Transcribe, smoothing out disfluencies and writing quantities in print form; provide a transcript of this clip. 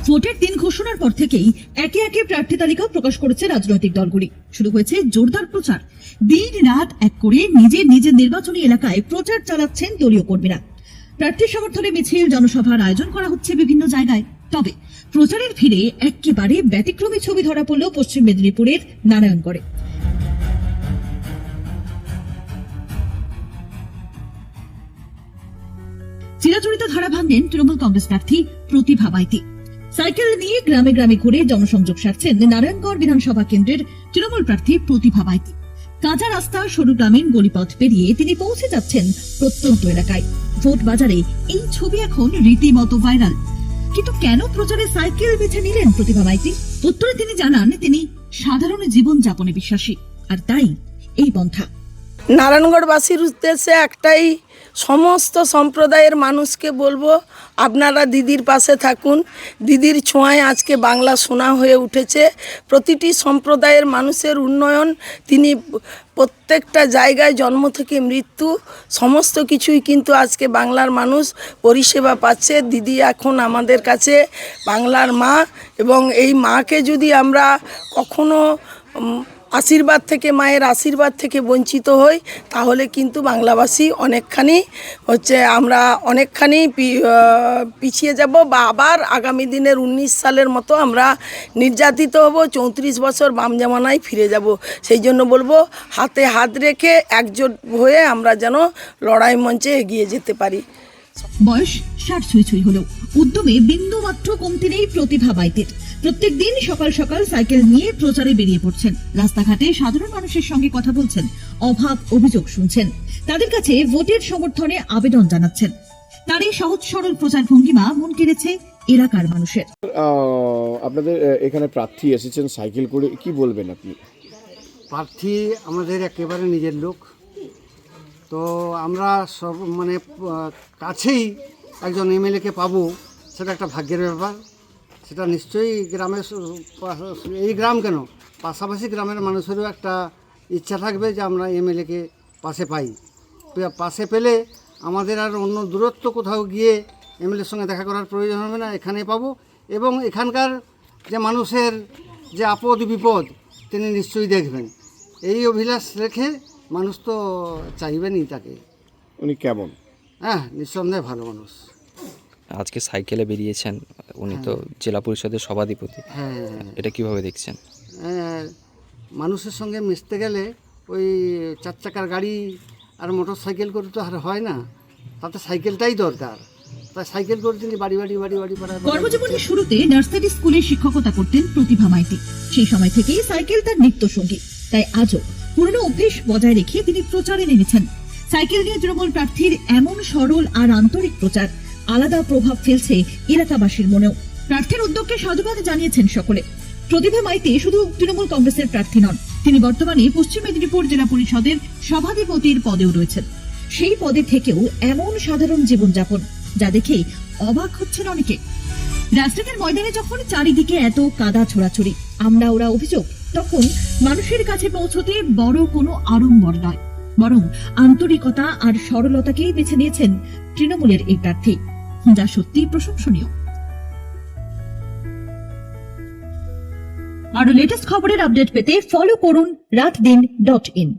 ভোটের দিন ঘোষণার পর থেকেই একে একে প্রার্থী তালিকা প্রকাশ করেছে রাজনৈতিক দলগুলি। শুরু হয়েছে জোরদার প্রচার। দিন রাত এক করে নিজের নিজের নির্বাচনী এলাকায় প্রচার চালাচ্ছেন দলীয় কর্মীরা। প্রার্থী সমর্থনে মিছিল, জনসভার আয়োজন করা হচ্ছে বিভিন্ন জায়গায়। তবে প্রচারের ভিড়ে একেবারে ব্যতিক্রমী ছবি ধরা পড়ল পশ্চিম মেদিনীপুরের নারায়ণগড়ে। চিরাচরিত ধারা ভাঙলেন তৃণমূল কংগ্রেস প্রার্থী প্রতিভা মাইতি। সাইকেল নিয়ে গ্রামে গ্রামে ঘুরে জনসংযোগ সারছেন নারায়ণগড় বিধানসভা কেন্দ্রের তৃণমূল প্রার্থী প্রতিভা মাইতি। কাঁচা রাস্তা, সরু গ্রামীণ গলিপথ পেরিয়ে তিনি পৌঁছে যাচ্ছেন প্রত্যন্ত এলাকায়। ভোট বাজারে এই ছবি এখন রীতিমতো ভাইরাল। কিন্তু কেন প্রচারে সাইকেল বেছে নিলেন প্রতিভা মাইতি? উত্তরে তিনি জানান, তিনি সাধারণ জীবন যাপনে বিশ্বাসী, আর তাই এই পন্থা। নারায়ণগড়বাসীর উদ্দেশ্যে একটাই, সমস্ত সম্প্রদায়ের মানুষকে বলবো, আপনারা দিদির পাশে থাকুন। দিদির ছোঁয়ায় আজকে বাংলা সোনা হয়ে উঠেছে। প্রতিটি সম্প্রদায়ের মানুষের উন্নয়ন, তিনি প্রত্যেকটা জায়গায় জন্ম থেকে মৃত্যু সমস্ত কিছুই কিন্তু আজকে বাংলার মানুষ পরিষেবা পাচ্ছে। দিদি এখন আমাদের কাছে বাংলার মা, এবং এই মাকে যদি আমরা কখনো আশীর্বাদ থেকে, মায়ের আশীর্বাদ থেকে বঞ্চিত হই, তাহলে কিন্তু বাংলাবাসী আমরা অনেকখানি পিছিয়ে যাব, বা আবার আগামী দিনের 19 সালের মতো আমরা নির্যাতিত হব, 34 বছর বাম জামানায় ফিরে যাব। সেই জন্য বলবো, হাতে হাত রেখে একজোট হয়ে আমরা যেন লড়াই মঞ্চে এগিয়ে যেতে পারি। বয়স 60 ছুঁই হলেও উদ্যমে বিন্দু মাত্র কমতি নেই প্রতিভা মাইতির। প্রত্যেক দিন সকাল সকাল সাইকেল নিয়ে প্রচারে বেরিয়ে পড়ছেন। রাস্তাঘাটে সাধারণ মানুষের সঙ্গে কথা বলছেন, অভাব অভিযোগ শুনছেন, তাদের কাছে ভোটের সমর্থনে আবেদন জানাচ্ছেন। তার এই সহজ সরল প্রচার ভঙ্গিমা মন কেড়েছে এলাকার মানুষের। আপনাদের এখানে প্রার্থী এসেছেন সাইকেল করে, কি বলবেন আপনি? প্রার্থী আমাদের একেবারে নিজের লোক, তো আমরা সব কাছেই একজন এমএলএকে পাবো, সেটা একটা ভাগ্যের ব্যাপার। সেটা নিশ্চয়ই গ্রামের, এই গ্রাম কেন, পাশাপাশি গ্রামের মানুষেরও একটা ইচ্ছা থাকবে যে আমরা এমএলএকে পাশে পাই। পাশে পেলে আমাদের আর অন্য দূরত্ব কোথাও গিয়ে এমএলএর সঙ্গে দেখা করার প্রয়োজন হবে না, এখানে পাবো। এবং এখানকার যে মানুষের যে আপদ বিপদ তিনি নিশ্চয়ই দেখবেন, এই অভিলাষ রেখে মানুষ তো চাইবেনই তাকে। উনি কেমন? হ্যাঁ, নিঃসন্দেহে ভালো মানুষ। আজকে সাইকেলে বেরিয়েছেন, উনি তো জেলা পরিষদের সভাধিপতি। হ্যাঁ, এটা কিভাবে দেখছেন? মানুষের সঙ্গে মিশতে গেলে ওই 4 চাকার গাড়ি আর মোটর সাইকেল করে তো আর হয় না, তাতে সাইকেলটাই দরকার। তাই সাইকেল করে তিনি বাড়ি পাড়ায়। কর্মজীবনের শুরুতে নার্সারি স্কুলে শিক্ষকতা করতেন প্রতিভা মাইতি। সেই সময় থেকেই সাইকেল তার নিত্য সঙ্গী। তাই আজও পুরনো অভ্যেস বজায় রেখে তিনি প্রচারে নেমেছেন। সাইকেল নিয়ে তৃণমূল প্রার্থীর এমন সরল আর আন্তরিক প্রচার আলাদা প্রভাব ফেলছে এলাকাবাসীর মনেও। প্রার্থীর উদ্যোগকে সাধুবাদ জানিয়েছেন সকলে। প্রতিভা মাইতি শুধু তৃণমূল কংগ্রেসের প্রার্থী নন, তিনি বর্তমানে পশ্চিম মেদিনীপুর জেলা পরিষদের সভাধিপতির পদেও রয়েছেন। সেই পদে থেকেও এমন সাধারণ জীবনযাপন, যা দেখে অবাক হচ্ছেন অনেকে। রাজনীতির ময়দানে যখন চারিদিকে এত কাদা ছোড়াছড়ি, আমরা ওরা অভিযোগ, তখন মানুষের কাছে পৌঁছতে বড় কোনো আড়ম্বর নয়, বরং আন্তরিকতা আর সরলতাকেই বেছে নিয়েছেন তৃণমূলের এই প্রার্থী, যা সত্যি প্রশংসনীয়। আরো লেটেস্ট খবরের আপডেট পেতে ফলো করুন রাতদিন.in।